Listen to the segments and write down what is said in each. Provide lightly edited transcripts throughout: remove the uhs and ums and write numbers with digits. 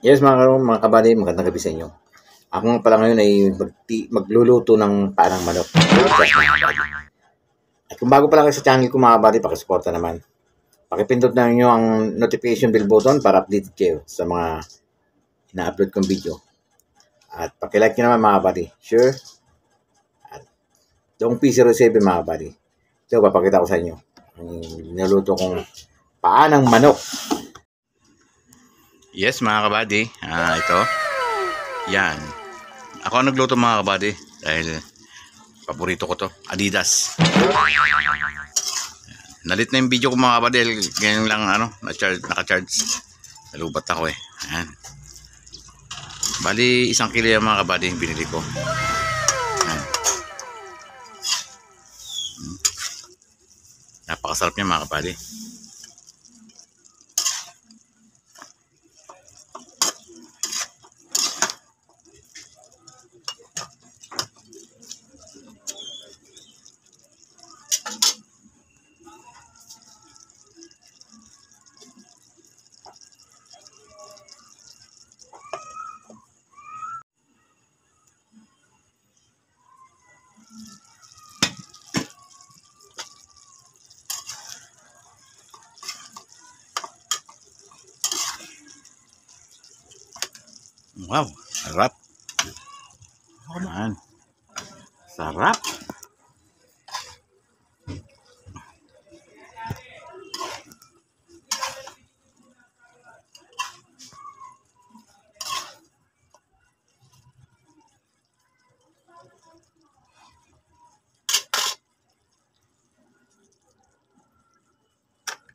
Yes mga kabady, magandang gabi sa inyo. Ako nga pala ngayon ay magluluto ng paanang manok. Yes, mga kabady. At kung bago pa lang kayo sa channel ko mga kabady, pakisuporta naman. Pakipindot na niyo ang notification bell button para updated kayo sa mga ina-upload kong video. At pakilike nyo naman mga kabady. Sure. At Dong P07 mga kabady. Ito, papakita ko sa inyo. Ang niluto kong paanang manok. Yes mga kabady, ito. Yan. Ako ang nagluto mga kabady dahil paborito ko to, Adidas. Nalit na yung video ko mga kabady dahil ganyan lang naka-charge. Nalubat ako eh. Ayan. Bali 1 kilo yung mga kabady yung binili ko. Ayan. Napakasarap niya mga kabady. Wow, sarap. Man, sarap.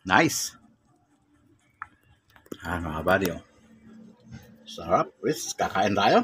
Nice. Mga kabady, oh. Sarap. Wis, kakain tayo.